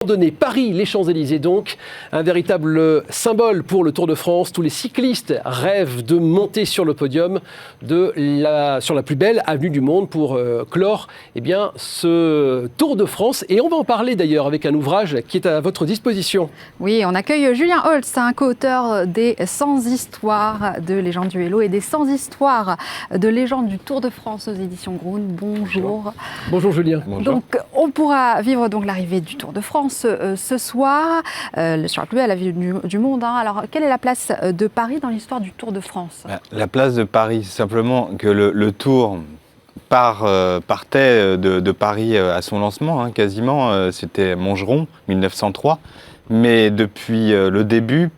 Randonnée Paris, les Champs-Élysées donc, un véritable symbole pour le Tour de France. Tous les cyclistes rêvent de monter sur le podium sur la plus belle avenue du monde pour clore ce Tour de France. Et on va en parler d'ailleurs avec un ouvrage qui est à votre disposition. Oui, on accueille Julien Holtz, co-auteur des 100 histoires de légendes du vélo et des 100 histoires de légendes du Tour de France aux éditions Grund. Bonjour. Bonjour Julien. Bonjour. Donc, on pourra vivre donc l'arrivée du Tour de France ce soir, sur la plus belle avenue du monde. Alors, quelle est la place de Paris dans l'histoire du Tour de France ? La place de Paris, c'est simplement que le Tour partait de Paris à son lancement, quasiment. C'était Montgeron, 1903. Mais depuis le début,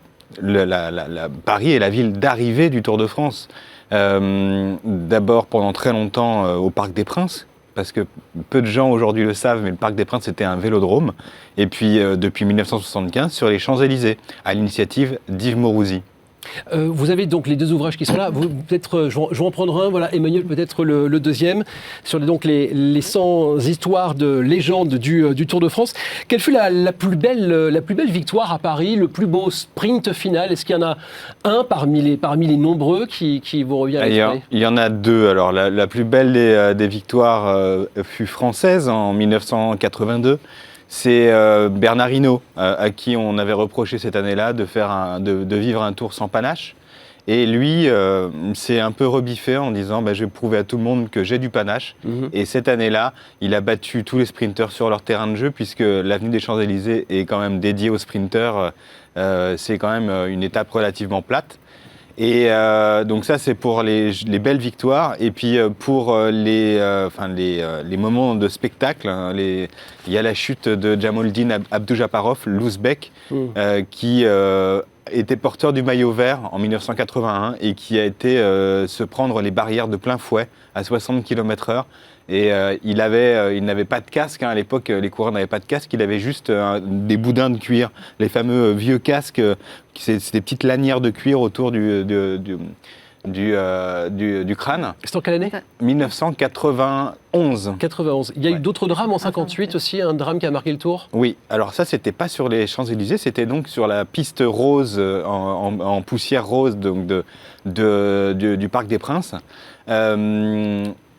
Paris est la ville d'arrivée du Tour de France. D'abord, pendant très longtemps, au Parc des Princes, parce que peu de gens aujourd'hui le savent, mais le Parc des Princes était un vélodrome. Et puis, depuis 1975, sur les Champs-Élysées, à l'initiative d'Yves Maurouzi. Vous avez donc les deux ouvrages qui sont là. Peut-être, je vais en prendre un. Voilà, Emmanuel peut-être le deuxième sur les 100 histoires de légendes du Tour de France. Quelle fut la plus belle victoire à Paris, le plus beau sprint final? Est-ce qu'il y en a un parmi les nombreux qui vous revient à l'esprit? Il y en a deux. Alors la plus belle des victoires fut française en 1982. C'est Bernard Hinault, à qui on avait reproché cette année-là de vivre un tour sans panache. Et lui s'est un peu rebiffé en disant je vais prouver à tout le monde que j'ai du panache. Et cette année-là, il a battu tous les sprinteurs sur leur terrain de jeu, puisque l'avenue des Champs-Élysées est quand même dédiée aux sprinteurs. C'est quand même une étape relativement plate. Et donc ça, c'est pour les belles victoires. Et puis pour les moments de spectacle, il y a la chute de Jamaldine Abdoujaparov, l'Ouzbek, qui était porteur du maillot vert en 1981 et qui a été se prendre les barrières de plein fouet à 60 km/h. Et il n'avait pas de casque, à l'époque les coureurs n'avaient pas de casque, il avait juste des boudins de cuir, les fameux vieux casques, c'est des petites lanières de cuir autour du crâne. C'est en quelle année? 1991. 91. Il y a eu d'autres drames en 58 aussi, un drame qui a marqué le Tour? Oui, alors ça c'était pas sur les Champs-Élysées, c'était donc sur la piste rose, en poussière rose donc du Parc des Princes.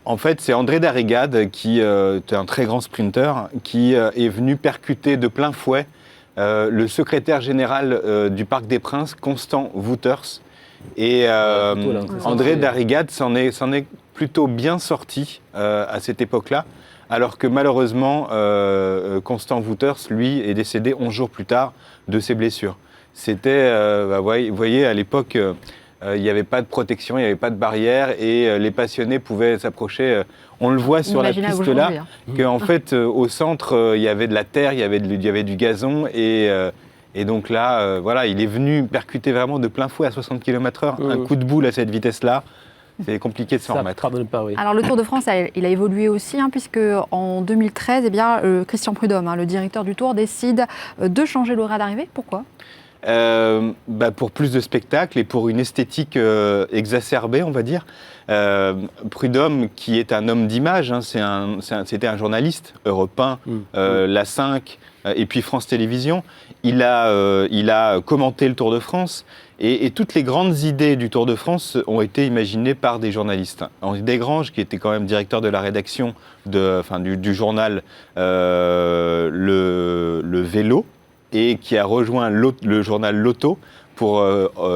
En fait, c'est André Darrigade, qui est un très grand sprinter, qui est venu percuter de plein fouet le secrétaire général du Parc des Princes, Constant Wouters. Et André Darrigade s'en est plutôt bien sorti à cette époque-là, alors que malheureusement, Constant Wouters, lui, est décédé 11 jours plus tard de ses blessures. C'était, vous voyez, à l'époque... il n'y avait pas de protection, il n'y avait pas de barrière et les passionnés pouvaient s'approcher. On le voit sur la piste là, qu'en fait au centre il y avait de la terre, il y avait du gazon et donc là, il est venu percuter vraiment de plein fouet à 60 km/h. Un coup de boule à cette vitesse-là, c'est compliqué de s'en remettre. Pardonne pas, oui. Alors le Tour de France, il a évolué aussi, puisque en 2013, Christian Prudhomme, le directeur du Tour, décide de changer l'horaire d'arrivée. Pourquoi ? Pour plus de spectacles et pour une esthétique exacerbée, on va dire. Prudhomme, qui est un homme d'image, c'était un journaliste, Europe 1, La 5 et puis France Télévisions. Il a commenté le Tour de France et toutes les grandes idées du Tour de France ont été imaginées par des journalistes. Henri Desgranges, qui était quand même directeur de la rédaction du journal le Vélo, et qui a rejoint le journal L'Auto pour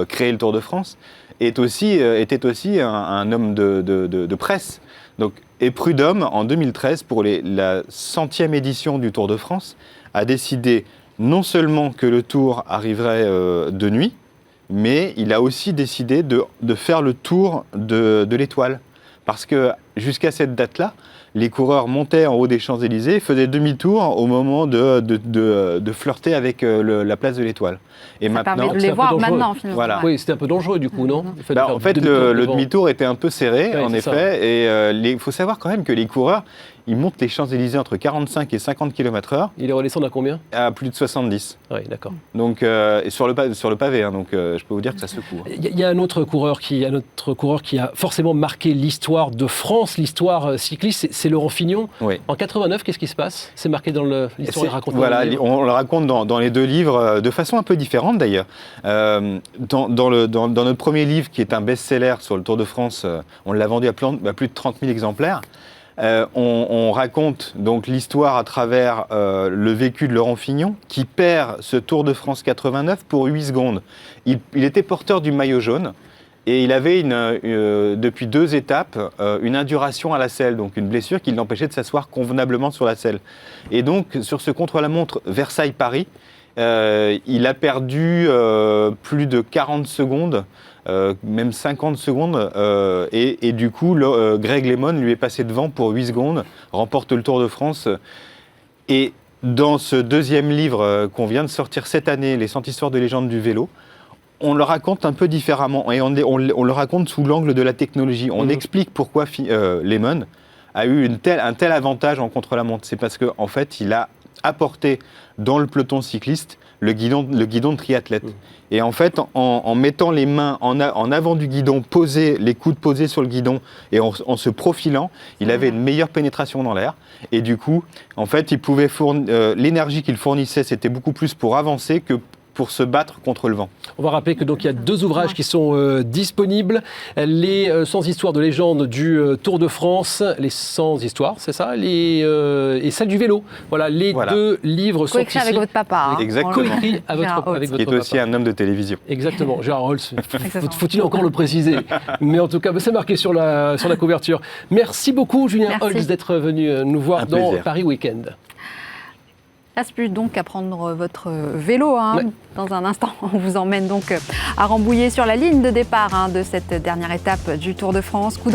créer le Tour de France, était aussi un homme de presse. Donc, et Prudhomme, en 2013, pour la 100e édition du Tour de France, a décidé non seulement que le Tour arriverait de nuit, mais il a aussi décidé de faire le tour de l'Étoile. Parce que jusqu'à cette date-là, les coureurs montaient en haut des Champs-Élysées, faisaient demi-tour au moment de flirter avec la place de l'Étoile. Et ça maintenant, permet de les voir maintenant, finalement. Voilà. Oui, c'était un peu dangereux du coup, non? En fait, le demi-tour était un peu serré, ouais, en effet. Et il faut savoir quand même que les coureurs, il monte les Champs-Élysées entre 45 et 50 km/h Il est redescendu à combien? à plus de 70. Oui, d'accord. Donc, et sur le pavé, hein, donc je peux vous dire que ça secoue. Il y a un autre coureur qui a forcément marqué l'histoire de France, l'histoire cycliste, c'est Laurent Fignon. Oui. En 89, qu'est-ce qui se passe? C'est marqué dans l'histoire et raconté Voilà, dans le livre. on le raconte dans les deux livres, de façon un peu différente d'ailleurs. Dans notre premier livre, qui est un best-seller sur le Tour de France, on l'a vendu à plus de 30 000 exemplaires. On raconte donc l'histoire à travers le vécu de Laurent Fignon, qui perd ce Tour de France 89 pour 8 secondes. Il était porteur du maillot jaune et il avait depuis 2 étapes une induration à la selle, donc une blessure qui l'empêchait de s'asseoir convenablement sur la selle. Et donc sur ce contre-la-montre Versailles-Paris, il a perdu plus de 40 secondes. Même 50 secondes, et du coup, Greg LeMond lui est passé devant pour 8 secondes, remporte le Tour de France. Et dans ce deuxième livre qu'on vient de sortir cette année, Les 100 histoires de légendes du vélo, on le raconte un peu différemment, et on le raconte sous l'angle de la technologie. On explique pourquoi LeMond a eu un tel avantage en contre-la-montre. C'est parce qu'en fait, il a apporté dans le peloton cycliste le guidon de triathlète. Et en fait, en mettant les mains en avant du guidon, les coudes posés sur le guidon et en se profilant, il avait une meilleure pénétration dans l'air. Et du coup, en fait, il pouvait l'énergie qu'il fournissait, c'était beaucoup plus pour avancer que pour se battre contre le vent. On va rappeler que donc il y a 2 ouvrages qui sont disponibles. Les 100 histoires de légende du Tour de France, les 100 histoires, c'est ça, et celle du vélo. Voilà, les 2 livres sont ici. Coécrit avec votre papa. Hein. Exactement. Coécrit avec Gérard votre Holtz. Qui est papa. aussi un homme de télévision. Exactement, Gérard Holtz. Faut-il encore le préciser? Mais en tout cas, c'est marqué sur la couverture. Merci beaucoup, Julien Holtz, d'être venu nous voir dans Paris Week-end. Il ne reste plus donc à prendre votre vélo. Hein. Ouais. Dans un instant, on vous emmène donc à Rambouillet sur la ligne de départ de cette dernière étape du Tour de France. Coup